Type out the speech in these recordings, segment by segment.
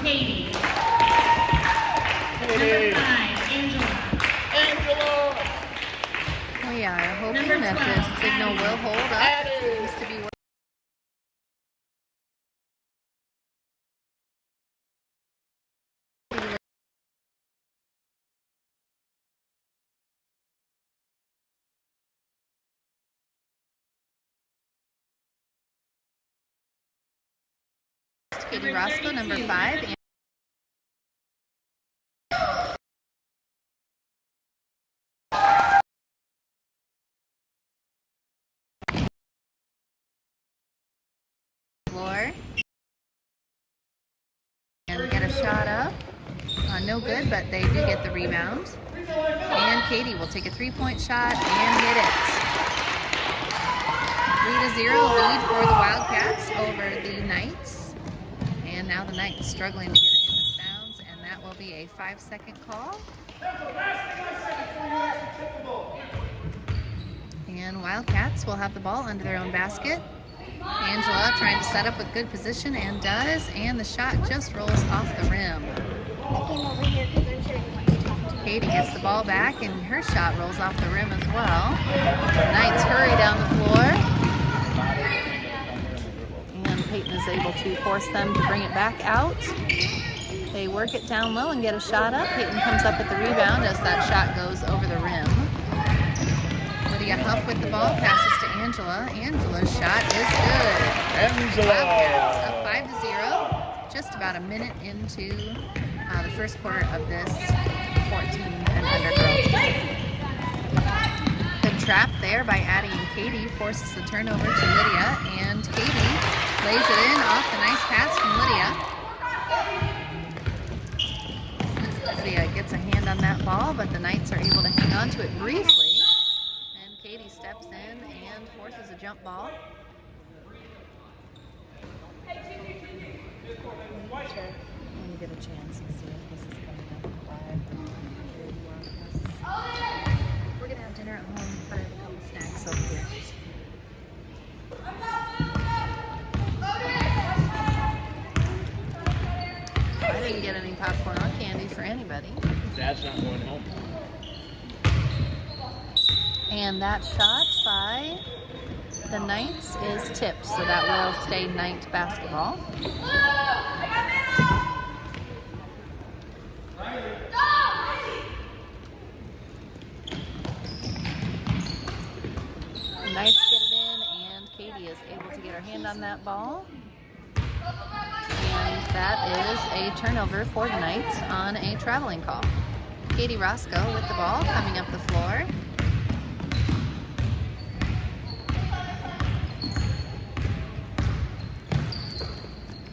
Katie. Number 5, Angela. We are hoping that this signal will hold up. It seems to be working. Katie Roscoe, number 5. Floor. And get a shot up. No good, but they do get the rebound. And Katie will take a 3-point shot and hit it. 3-0 lead for the Wildcats over the Knights. And now the Knights struggling to get it in bounds, and that will be a 5-second call. And Wildcats will have the ball under their own basket. Angela trying to set up with good position and does, and the shot just rolls off the rim. I came over here because I'm sure you want to talk to me. Katie gets the ball back, and her shot rolls off the rim as well. Knights hurry down the floor. And Peyton is able to force them to bring it back out. They work it down low and get a shot up. Peyton comes up with the rebound as that shot goes over the rim. Lydia Huff with the ball, passes to Angela. Angela's shot is good. Angela! Wildcats up 5-0. Just about a minute into the first quarter of this 14 and under girls game. Good trap there by Addie and Katie, forces the turnover to Lydia, and Katie lays it in off the nice pass from Lydia. Lydia gets a hand on that ball, but the Knights are able to hang on to it briefly. And Katie steps in and forces a jump ball. When you get a chance and see if this is coming up live. We're going to have dinner at home, but I have a couple snacks over here. I didn't get any popcorn or candy for anybody. Dad's not going home. And that shot by the Knights is tipped, so that will stay Knight basketball. The Knights get it in, and Katie is able to get her hand on that ball. And that is a turnover for the Knights on a traveling call. Katie Roscoe with the ball coming up the floor.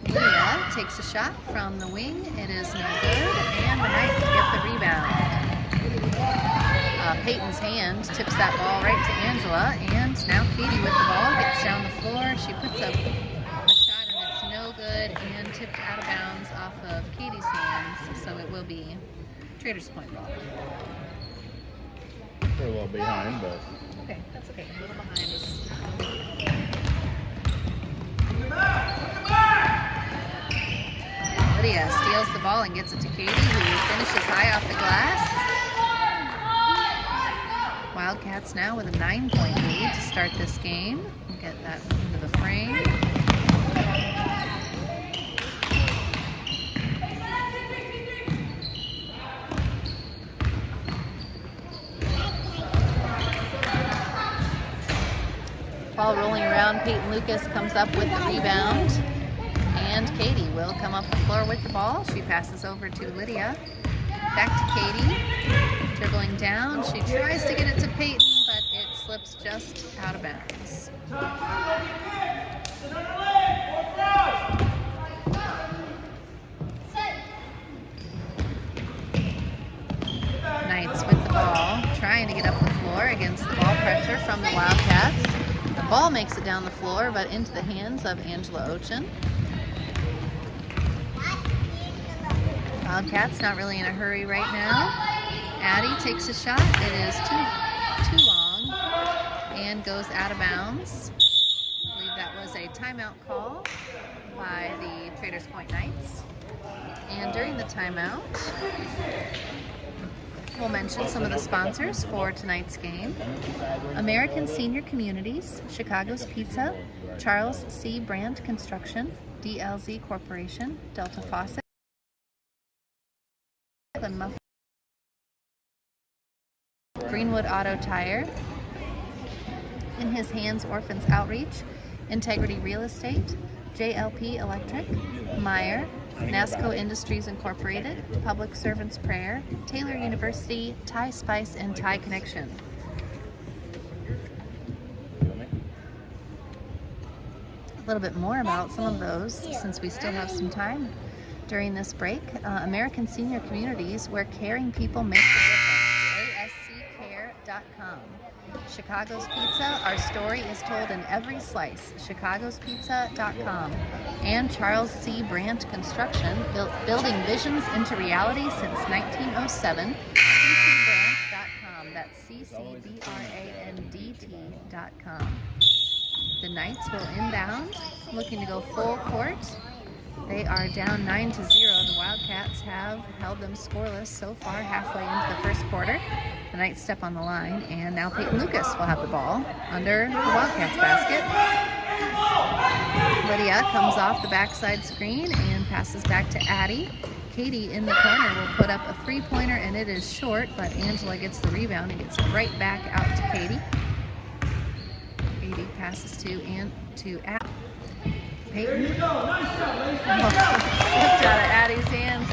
Lydia takes a shot from the wing. It is no good, and the Knights get the rebound. Peyton's hand tips that ball right to Angela, and now Katie with the ball gets down the floor. She puts up a shot, and it's no good, and tipped out of bounds off of Katie's hands, so it will be Traders Point ball. We're a little behind, but Okay, that's okay. A little behind is. Lydia steals the ball and gets it to Katie, who finishes high off the glass. Wildcats now with a 9-point lead to start this game. We'll get that into the frame. Ball rolling around, Peyton Lucas comes up with the rebound. And Katie will come up the floor with the ball. She passes over to Lydia. Back to Katie. Dribbling down. She tries to get it to Peyton, but it slips just out of bounds. Knights with the ball, trying to get up the floor against the ball pressure from the Wildcats. The ball makes it down the floor, but into the hands of Angela Ochin. Wildcats not really in a hurry right now. Addie takes a shot. It is too long and goes out of bounds. I believe that was a timeout call by the Traders Point Knights. And during the timeout, we'll mention some of the sponsors for tonight's game. American Senior Communities, Chicago's Pizza, Charles C. Brandt Construction, DLZ Corporation, Delta Faucet, and Greenwood Auto Tire, In His Hands Orphans Outreach, Integrity Real Estate, JLP Electric, Meyer, NASCO Industries Incorporated, Public Servants Prayer, Taylor University, Thai Spice, and Thai Connection. A little bit more about some of those since we still have some time during this break. American Senior Communities, where caring people make the difference. ASCCare.com. Chicago's Pizza, our story is told in every slice. ChicagosPizza.com. And Charles C. Brandt Construction, building visions into reality since 1907. CCBrandt.com. That's CCBRANDT.com. The Knights will inbound, looking to go full court. They are down 9-0. The Wildcats have held them scoreless so far halfway into the first quarter. The Knights step on the line, and now Peyton Lucas will have the ball under the Wildcats basket. Lydia comes off the backside screen and passes back to Addie. Katie in the corner will put up a three-pointer, and it is short, but Angela gets the rebound and gets it right back out to Katie. Katie passes to Addie. Peyton. Slipped out of Addie's hands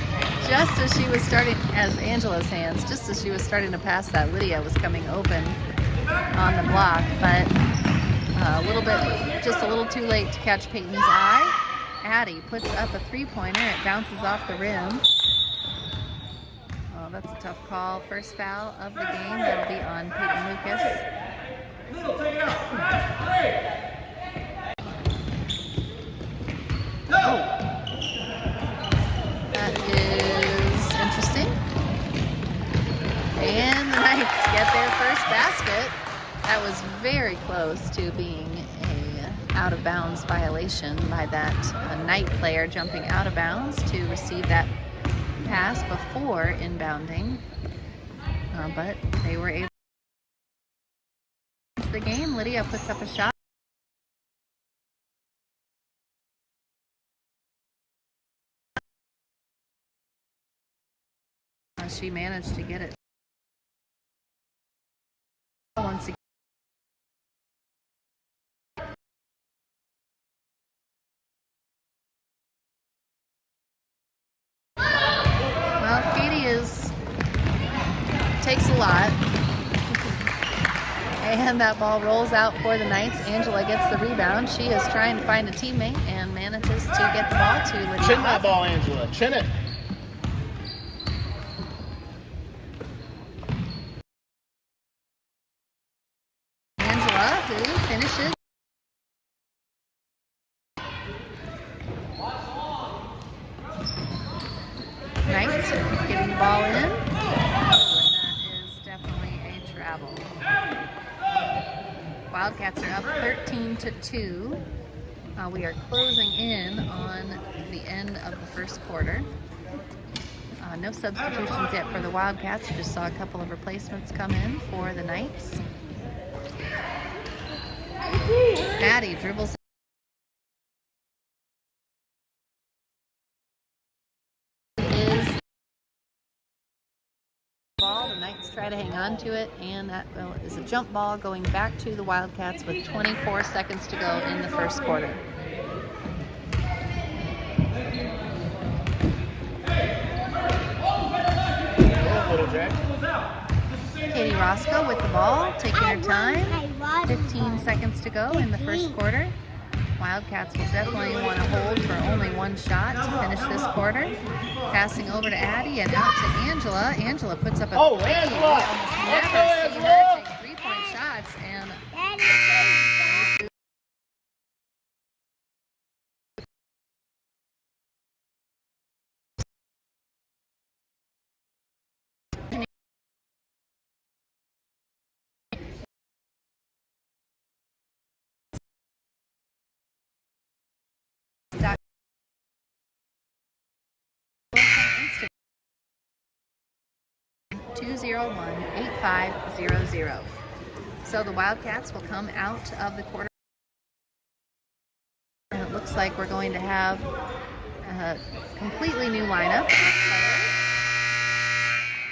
just as she was starting, as Angela's hands, just as she was starting to pass that. Lydia was coming open on the block, but just a little too late to catch Peyton's eye. Addie puts up a three-pointer. It bounces off the rim. Oh, that's a tough call. First foul of the game. That'll be on Peyton Lucas. Oh, that is interesting. And the Knights get their first basket. That was very close to being a out-of-bounds violation by that Knight player jumping out of bounds to receive that pass before inbounding. But they were able to the game. Lydia puts up a shot. She managed to get it once again. Well, Katie takes a lot. And that ball rolls out for the Knights. Angela gets the rebound. She is trying to find a teammate and manages to get the ball to Lydia. Chin that ball, Angela. Chin it. Who finishes. Knights getting the ball in. And that is definitely a travel. Wildcats are up 13-2. We are closing in on the end of the first quarter. No substitutions yet for the Wildcats. We just saw a couple of replacements come in for the Knights. Addie dribbles ball. The Knights try to hang on to it, and that is a jump ball going back to the Wildcats with 24 seconds to go in the first quarter. Katie Roscoe with the ball, taking her time. 15 seconds to go in the first quarter. Wildcats will definitely want to hold for only one shot to finish this quarter. Passing over to Addie and out to Angela. Angela puts up a three. Angela! Almost never see her take three-point shots. And 201-8500. So the Wildcats will come out of the quarter. And it looks like we're going to have a completely new lineup of players,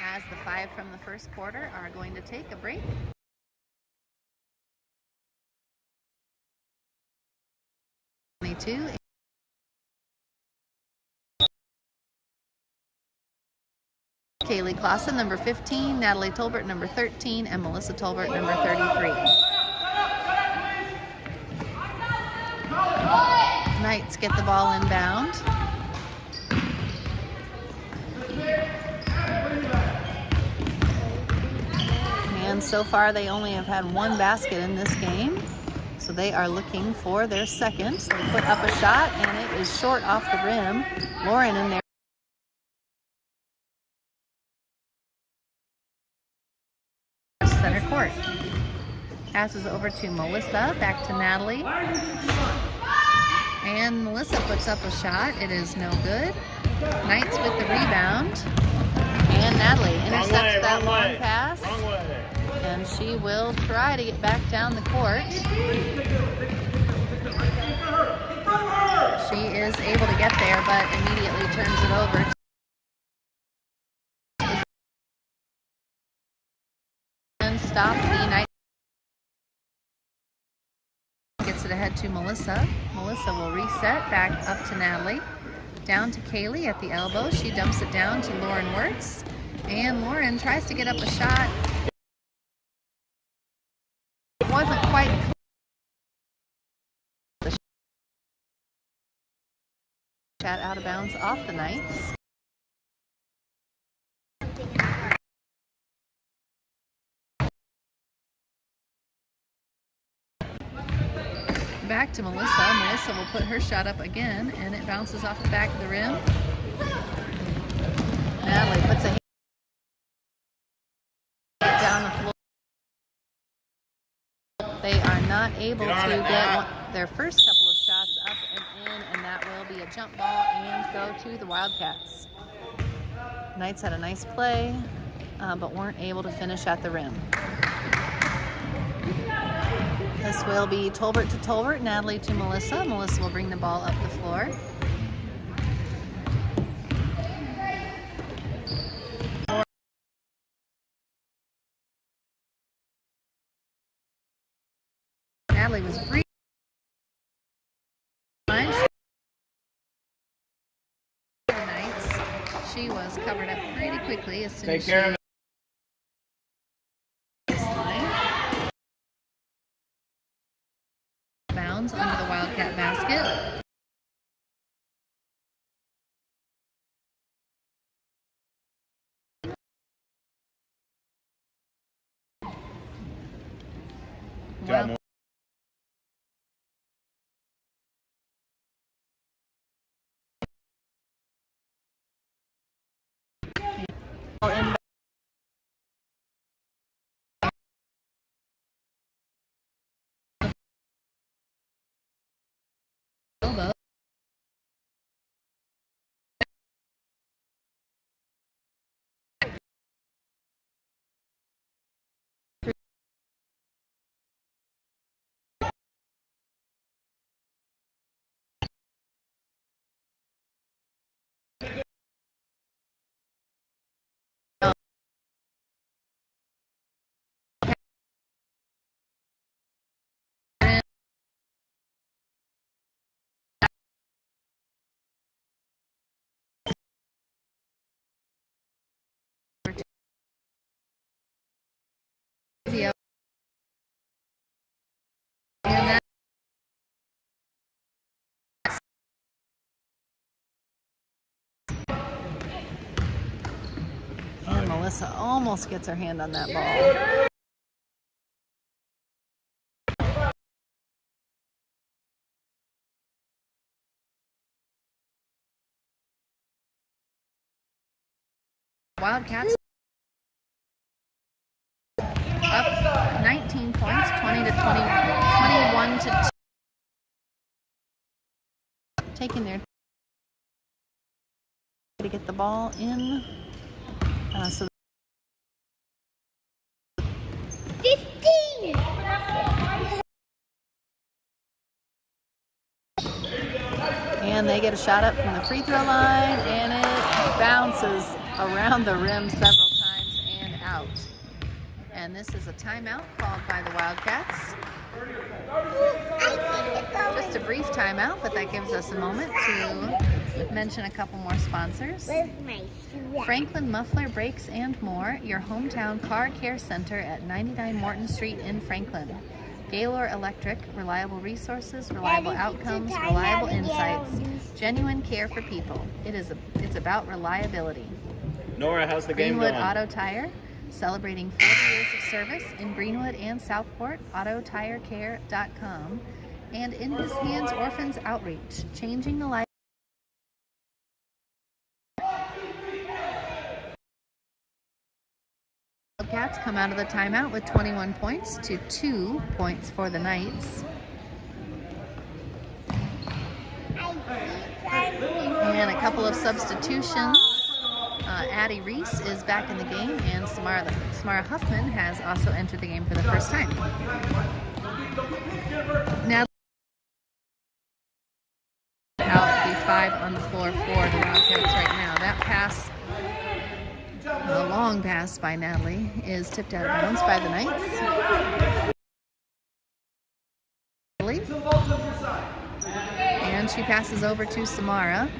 as the 5 from the first quarter are going to take a break. Kaylee Clausen, number 15, Natalie Tolbert, number 13, and Melissa Tolbert, number 33. Knights get the ball inbound. And so far they only have had one basket in this game. So they are looking for their second. They put up a shot and it is short off the rim. Lauren in there. Center court. Passes over to Melissa, back to Natalie. And Melissa puts up a shot. It is no good. Knights with the rebound. And Natalie intercepts that long pass. And she will try to get back down the court. She is able to get there, but immediately turns it over. And stop the Knights. Gets it ahead to Melissa. Melissa will reset back up to Natalie. Down to Kaylee at the elbow. She dumps it down to Lauren Wirtz. And Lauren tries to get up a shot. It wasn't quite clear. The shot out of bounds off the Knights. Back to Melissa. Melissa will put her shot up again, and it bounces off the back of the rim. Natalie puts a hand down the floor. They are not able to get their first couple of shots up and in, and that will be a jump ball and go to the Wildcats. Knights had a nice play, but weren't able to finish at the rim. This will be Tolbert to Tolbert, Natalie to Melissa. Melissa will bring the ball up the floor. Natalie was brief. She was covered up pretty quickly as soon as she bounds under the Wildcat basket. Wow. And Melissa almost gets her hand on that ball. Wildcats up 19 points, 20 to 21 to 2. Taking their to get the ball in. So they get a shot up from the free throw line, and it bounces around the rim several times and out. And this is a timeout called by the Wildcats. Just a brief timeout, but that gives us a moment to mention a couple more sponsors. Franklin Muffler Brakes and More, your hometown car care center at 99 Morton Street in Franklin. Gaylor Electric, reliable resources, reliable outcomes, reliable insights, genuine care for people. It's about reliability. Nora, how's the game Greenwood going? Auto Tire, celebrating 40 years of service in Greenwood and Southport, autotirecare.com. And In His Hands Orphans Outreach, changing the life. Wildcats come out of the timeout with 21 points to 2 points for the Knights. And a couple of substitutions. Addie Reese is back in the game, and Samara Huffman has also entered the game for the first time. Now, out the 5 on the floor for the Wildcats right now. That pass, a long pass by Natalie, is tipped out of bounds by the Knights. And she passes over to Samara.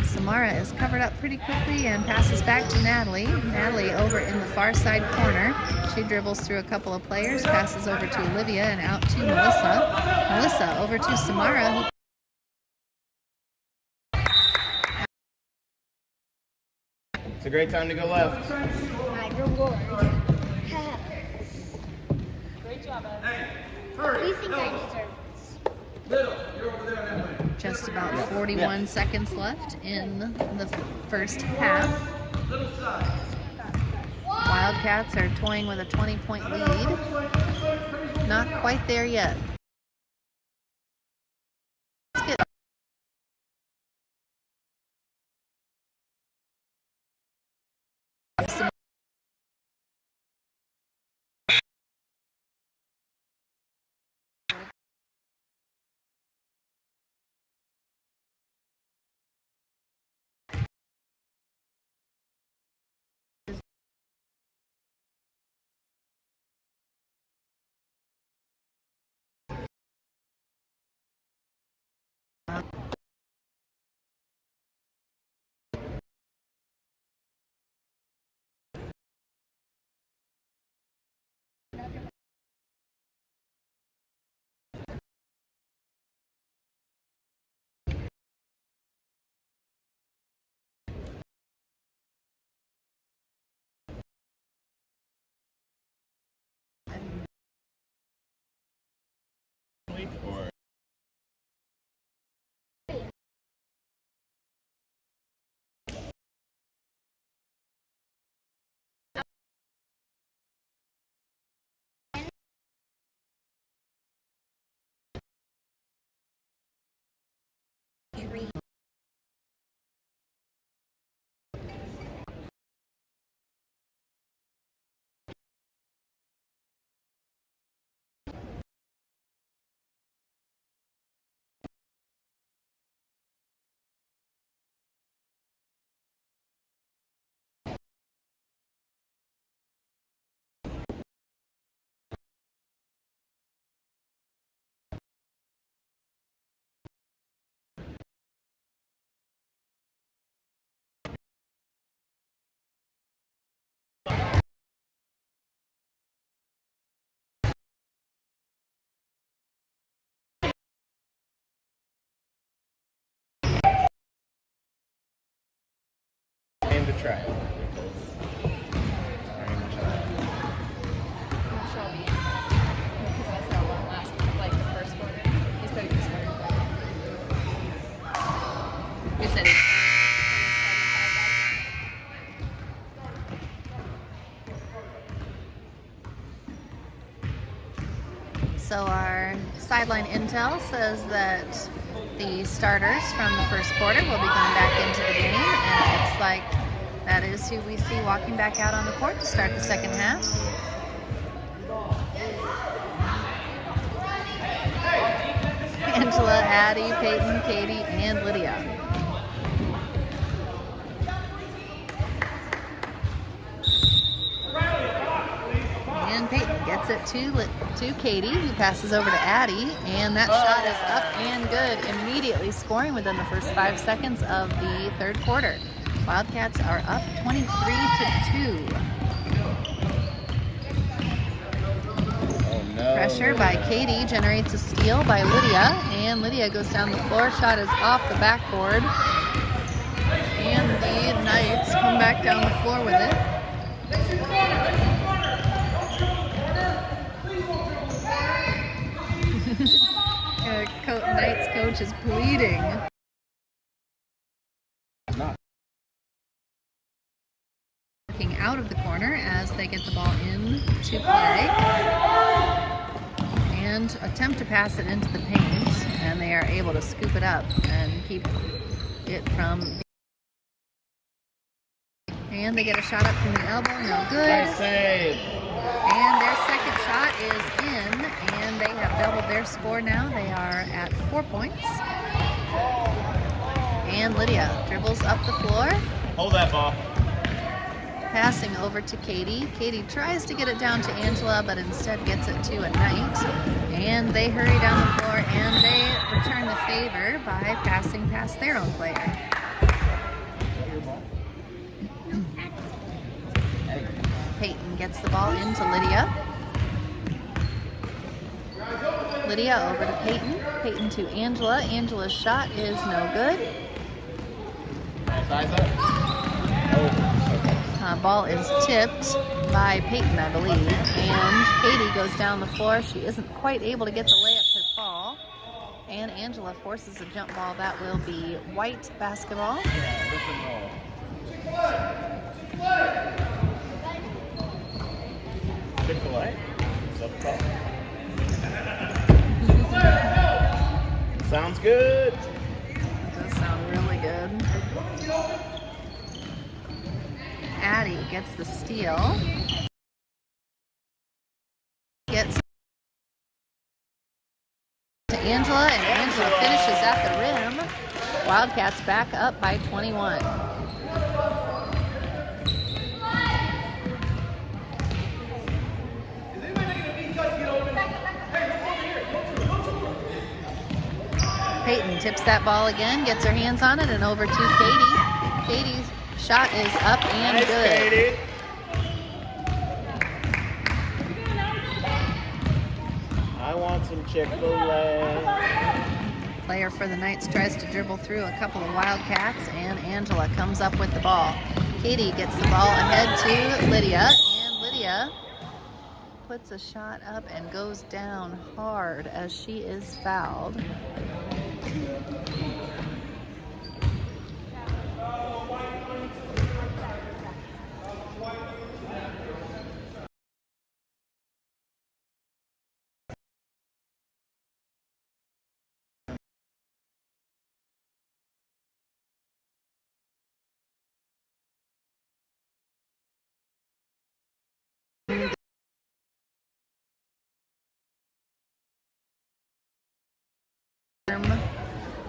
Samara is covered up pretty quickly and passes back to Natalie. Natalie over in the far side corner. She dribbles through a couple of players, passes over to Olivia and out to Melissa. Melissa over to Samara. It's a great time to go left. My reward. Great job, Ed. You think I deserve Just about 41 seconds left in the first half. Wildcats are toying with a 20-point lead. Not quite there yet. Or aim to try it. So our sideline intel says that the starters from the first quarter will be coming back into the game, and it looks like that is who we see walking back out on the court to start the second half. Angela, Addie, Peyton, Katie, and Lydia. And Peyton gets it to Katie, who passes over to Addie, and that shot is up and good, immediately scoring within the first 5 seconds of the third quarter. Wildcats are up 23-2. Oh no. Pressure by Katie generates a steal by Lydia, and Lydia goes down the floor. Shot is off the backboard, and the Knights come back down the floor with it. Knights coach is bleeding. Working out of the corner as they get the ball in to play and attempt to pass it into the paint, and they are able to scoop it up and keep it from. And they get a shot up from the elbow, no good. Nice save. And their second shot is in, and they have doubled their score now. They are at 4 points. And Lydia dribbles up the floor, Hold that ball. passing over to Katie. Katie tries to get it down to Angela, but instead gets it to a Knight. And they hurry down the floor, and they return the favor by passing past their own player. Peyton gets the ball into Lydia. Lydia over to Peyton. Peyton to Angela. Angela's shot is no good. Size up. Oh, Ball is tipped by Peyton, I believe. And Katie goes down the floor. She isn't quite able to get the layup to fall. And Angela forces a jump ball. That will be white basketball. Chick-fil-A. Is that the call? Sounds good. Does sound really good. Addie gets the steal. Gets to Angela, and Angela finishes at the rim. Wildcats back up by 21. Peyton tips that ball again, gets her hands on it, and over to Katie. Katie's shot is up and Nice, good. Katie. I want some Chick-fil-A. Player for the Knights tries to dribble through a couple of Wildcats, and Angela comes up with the ball. Katie gets the ball ahead to Lydia, and Lydia puts a shot up and goes down hard as she is fouled.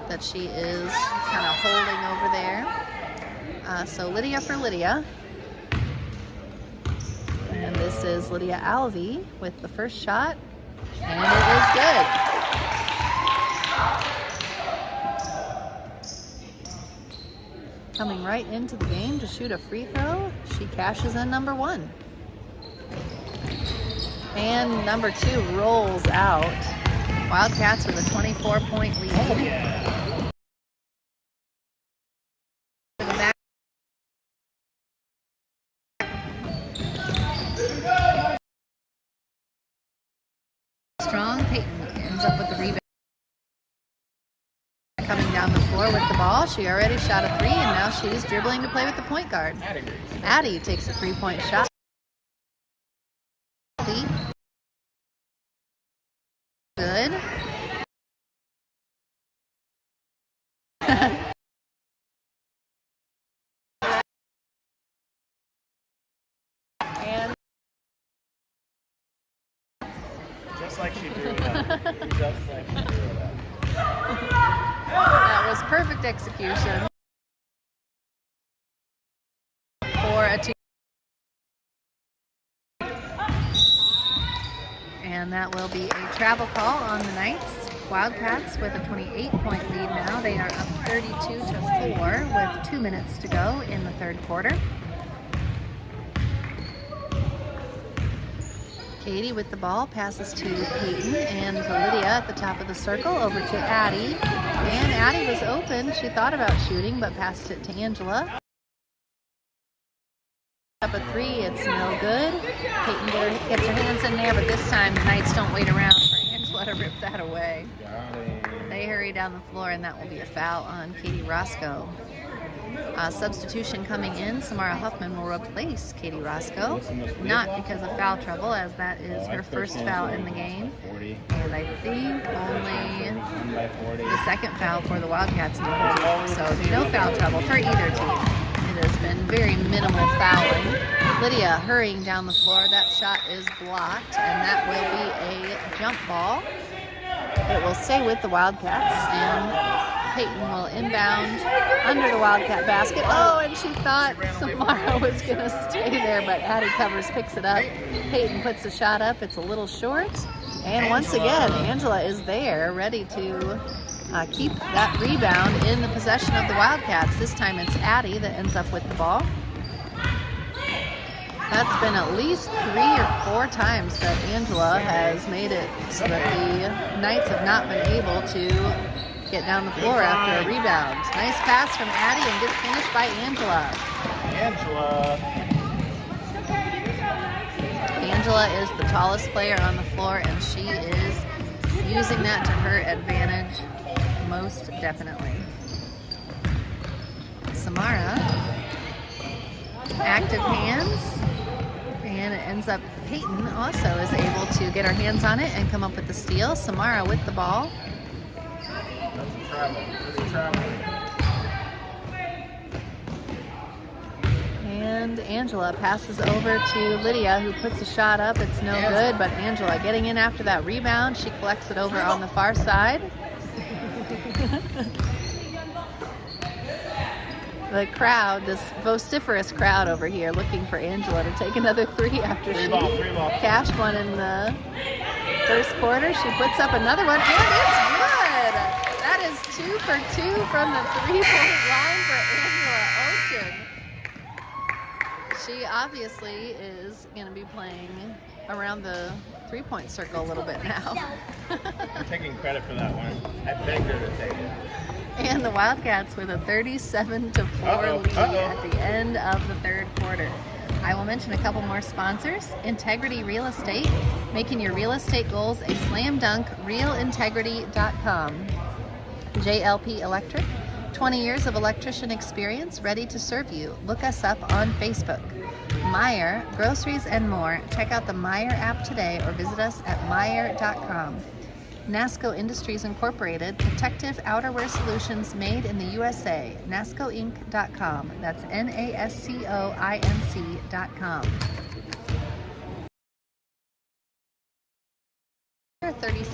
That she is kind of holding over there. So Lydia for Lydia. And this is Lydia Alvey with the first shot. And it is good. Coming right into the game to shoot a free throw, she cashes in number one. And number two rolls out. Wildcats with a 24-point lead. Oh, yeah. Strong. Peyton ends up with the rebound. Coming down the floor with the ball. She already shot a three, and now she's dribbling to play with the point guard. Addie takes a 3-point shot. Good. And Just like she drew it up. Just like she drew it up. That was perfect execution for a 2. And that will be a travel call on the Knights. Wildcats with a 28-point lead now. They are up 32-4 with 2 minutes to go in the third quarter. Katie with the ball passes to Peyton and to Lydia at the top of the circle, over to Addie. And Addie was open. She thought about shooting, but passed it to Angela. Up a 3, it's no good. Peyton gets her hands in there, but this time the Knights don't wait around for Angela to rip that away. They hurry down the floor, and that will be a foul on Katie Roscoe. Substitution coming in, Samara Huffman will replace Katie Roscoe, not because of foul trouble, as that is her first foul in the game, and I think only the second foul for the Wildcats in the whole game. So no foul trouble for either team. It has been very minimal fouling. Lydia hurrying down the floor. That shot is blocked, and that will be a jump ball. It will stay with the Wildcats, and Peyton will inbound under the Wildcat basket. Oh, and she thought Samara was going to stay there, but Addie covers, picks it up. Peyton puts the shot up. It's a little short. And once again, Angela is there, ready to keep that rebound in the possession of the Wildcats. This time it's Addie that ends up with the ball. That's been at least 3 or 4 times that Angela has made it so that the Knights have not been able to get down the floor after a rebound. Nice pass from Addie and good finish by Angela. Angela is the tallest player on the floor, and she is using that to her advantage most definitely. Samara, active hands, and it ends up Peyton also is able to get her hands on it and come up with the steal. Samara with the ball. And Angela passes over to Lydia, who puts a shot up. It's no good, but Angela getting in after that rebound. She collects it over on the far side. The crowd, this vociferous crowd over here, looking for Angela to take another 3 after she cashed one in the first quarter. She puts up another one, and it's good! That is 2 for 2 from the 3-point line for Angela Ochen. She obviously is going to be playing around the 3-point circle a little bit now. I'm taking credit for that one. I begged her to take it. And the Wildcats with a 37-4 lead at the end of the third quarter. I will mention a couple more sponsors. Integrity Real Estate, making your real estate goals a slam dunk, realintegrity.com. JLP Electric, 20 years of electrician experience, ready to serve you. Look us up on Facebook. Meijer, groceries and more. Check out the Meijer app today or visit us at Meijer.com. NASCO Industries Incorporated, protective outerwear solutions made in the USA. NASCOinc.com. That's NASCOINC.com. 30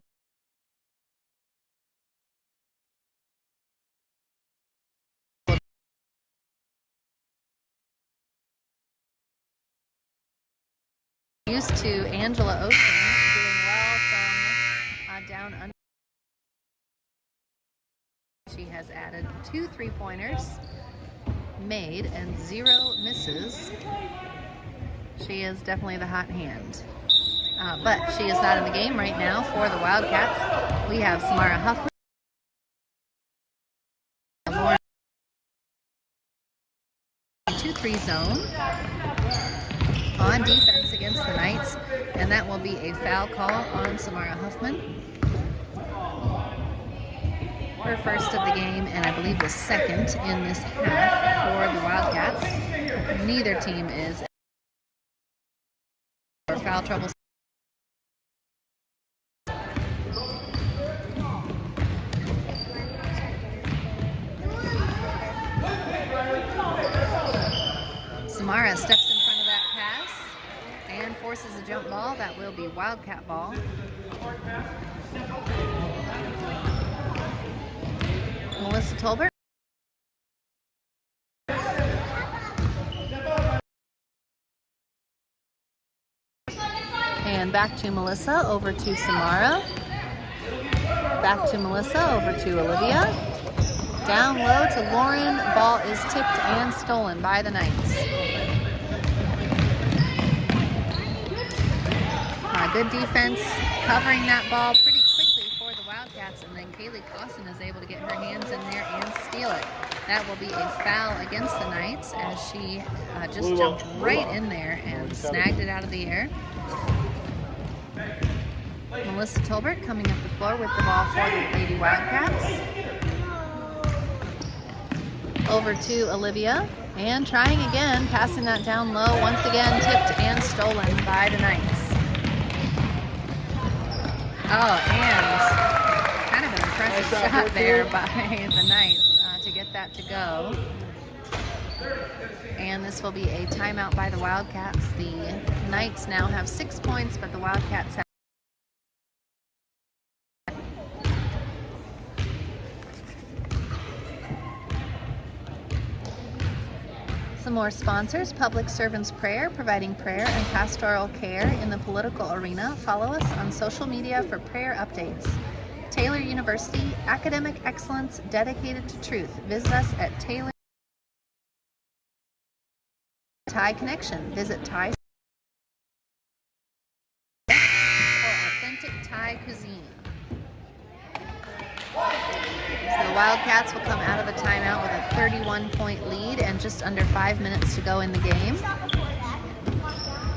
used to Angela Ochen doing well from down under. She has added 2 3-pointers made and 0 misses. She is definitely the hot hand. But she is not in the game right now for the Wildcats. We have Samara Huffman. 2-3 zone on defense against the Knights, and that will be a foul call on Samara Huffman. Her first of the game, and I believe the second in this half for the Wildcats. Neither team is for foul trouble. Samara steps in front of that pass and forces a jump ball. That will be Wildcat ball. Melissa Tolbert. And back to Melissa, over to Samara. Back to Melissa, over to Olivia. Down low to Lauren. Ball is tipped and stolen by the Knights. Good defense, covering that ball pretty quickly for the Wildcats, and then Kaylee Clausen is able to get her hands in there and steal it. That will be a foul against the Knights as she just jumped right in there and snagged it out of the air. Melissa Tolbert coming up the floor with the ball for the Lady Wildcats. Over to Olivia, and trying again, passing that down low, once again tipped and stolen by the Knights. Oh, and kind of an impressive shot there by the Knights to get that to go. And this will be a timeout by the Wildcats. The Knights now have 6 points, but the Wildcats have some more sponsors. Public Servants Prayer, providing prayer and pastoral care in the political arena. Follow us on social media for prayer updates. Taylor University, academic excellence dedicated to truth. Visit us at Taylor. Thai Connection. Visit Thai for authentic Thai cuisine. So the Wildcats will come out of the timeout with a 31-point lead and just under 5 minutes to go in the game.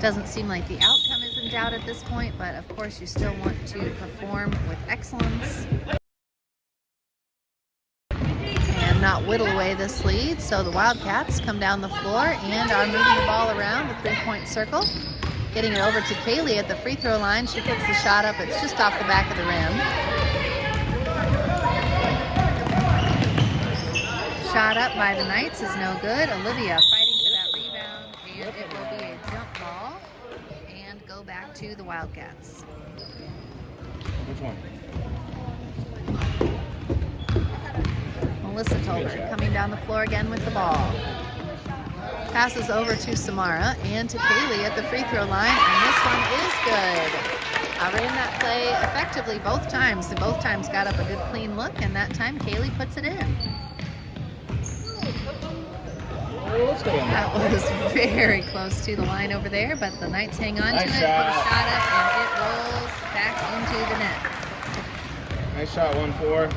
Doesn't seem like the outcome is in doubt at this point, but of course you still want to perform with excellence and not whittle away this lead. So the Wildcats come down the floor and are moving the ball around the three-point circle. Getting it over to Kaylee at the free throw line. She puts the shot up. It's just off the back of the rim. Shot up by the Knights is no good. Olivia fighting for that rebound, and it will be a jump ball and go back to the Wildcats. Which one? Melissa Tolbert coming down the floor again with the ball. Passes over to Samara and to Kaylee at the free throw line, and this one is good. Ran that play effectively both times. They both times got up a good clean look, and that time Kaylee puts it in. That was very close to the line over there, but the Knights hang on to it, put a shot up, and it rolls back into the net. Nice shot, 1-4.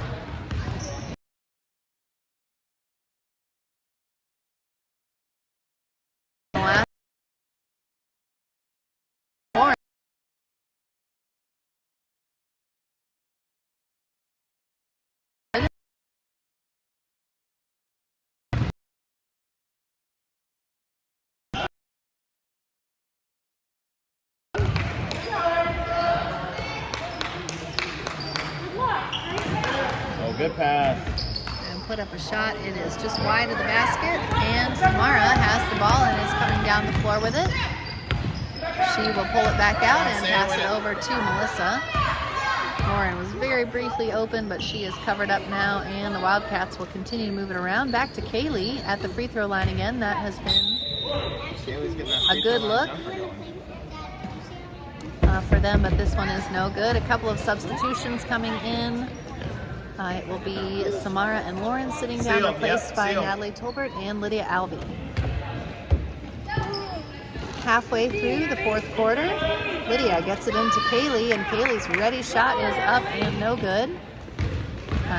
Good pass. And put up a shot. It is just wide of the basket. And Samara has the ball and is coming down the floor with it. She will pull it back out and pass it over to Melissa. Lauren was very briefly open, but she is covered up now, and the Wildcats will continue to move it around. Back to Kaylee at the free throw line again. That has been a good look for them, but this one is no good. A couple of substitutions coming in. It will be Samara and Lauren sitting down, replaced by Natalie Tolbert and Lydia Albee. Halfway through the fourth quarter, Lydia gets it into Kaylee, and Kaylee's ready shot is up and no good.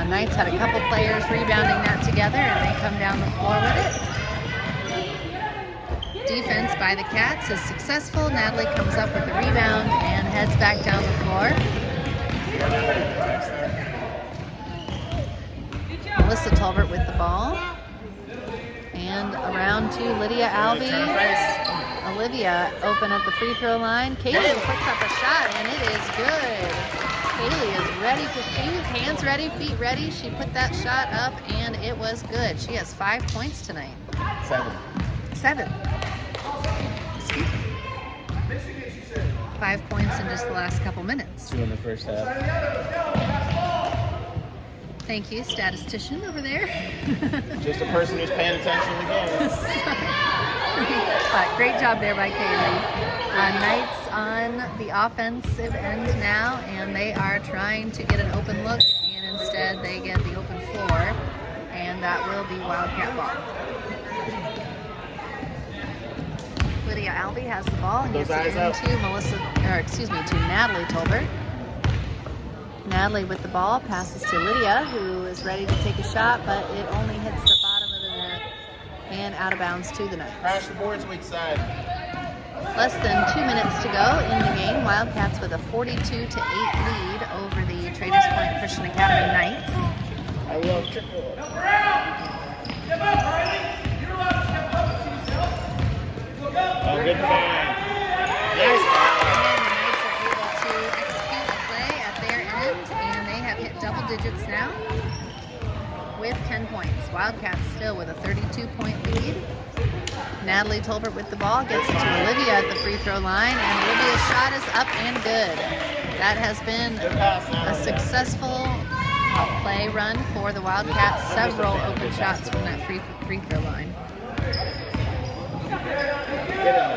Knights had a couple players rebounding that together, and they come down the floor with it. Defense by the Cats is successful. Natalie comes up with the rebound and heads back down the floor. Melissa Tolbert with the ball. And around to Lydia Albee. Olivia open at the free throw line. Kaylee puts up a shot, and it is good. Kaylee is ready to shoot. Hands ready, feet ready. She put that shot up, and it was good. She has 5 points tonight. 7. Excuse me. 5 points in just the last couple minutes. 2 in the first half. Thank you, statistician over there. Just a person who's paying attention to the game. But great job there by Kaylee. Knights on the offensive end now, and they are trying to get an open look, and instead they get the open floor, and that will be Wildcat ball. Lydia Albee has the ball and gets it into Natalie Tolbert. Natalie with the ball passes to Lydia, who is ready to take a shot, but it only hits the bottom of the net and out of bounds to the net. Crash the boards weak side. Less than 2 minutes to go in the game. Wildcats with a 42-8 lead over the Traders Point Christian Academy Knights. I love triple. Oh, good find. Nice And the Knights are able to execute the play at their end, and they have hit double digits now with 10 points. Wildcats still with a 32-point lead. Natalie Tolbert with the ball gets it to Olivia at the free throw line, and Olivia's shot is up and good. That has been a successful play run for the Wildcats. Several open shots from that free throw line.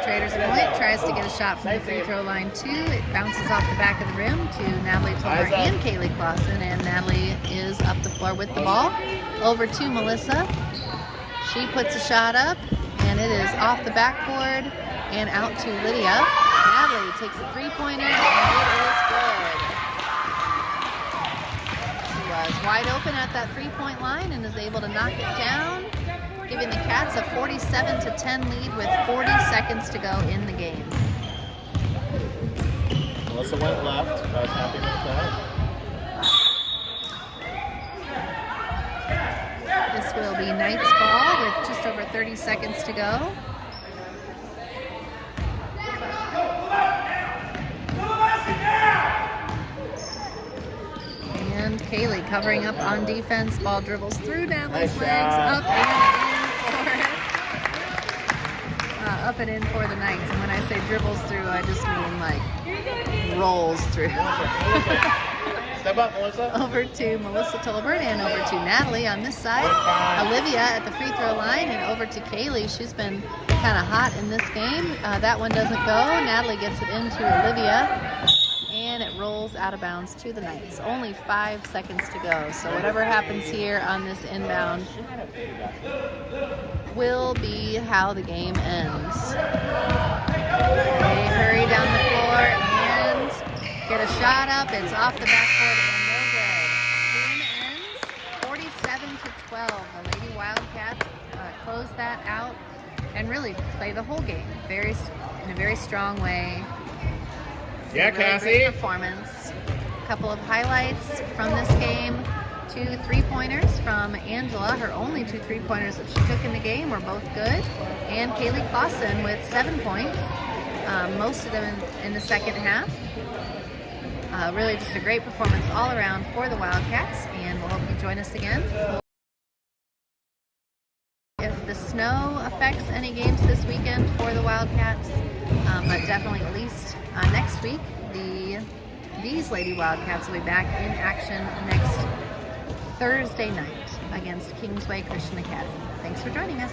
Traders Point tries to get a shot from the free throw line too. It bounces off the back of the rim to Natalie Tolbert and Kaylee Clausen, and Natalie is up the floor with the ball. Over to Melissa. She puts a shot up, and it is off the backboard and out to Lydia. Natalie takes a three-pointer, and it is good. She was wide open at that three-point line and is able to knock it down, giving the Cats a 47-10 lead with 40 seconds to go in the game. Melissa went left. I was happy with that. This will be Knights ball with just over 30 seconds to go. And Kaylee covering up on defense. Ball dribbles through Natalie's legs, up and in for the Knights. And when I say dribbles through, I just mean like rolls through. Step up, Melissa. Over to Melissa Tolbert and over to Natalie on this side. Olivia at the free throw line and over to Kaylee. She's been kind of hot in this game. That one doesn't go. Natalie gets it into Olivia, and it rolls out of bounds to the Knights. Only 5 seconds to go. So whatever happens here on this inbound will be how the game ends. They hurry down the floor and get a shot up. It's off the backboard and no good. Game ends 47-12. The Lady Wildcats close that out and really play the whole game in a very strong way. Yeah, really Cassie. great performance. A couple of highlights from this game. 2 3-pointers from Angela. Her only 2 3-pointers that she took in the game were both good. And Kaylee Clausen with 7 points. Most of them in the second half. Really just a great performance all around for the Wildcats, and we'll hope you join us again. If the snow affects any games this weekend for the Wildcats, but definitely at least next week, these Lady Wildcats will be back in action next Thursday night against Kingsway Christian Academy. Thanks for joining us.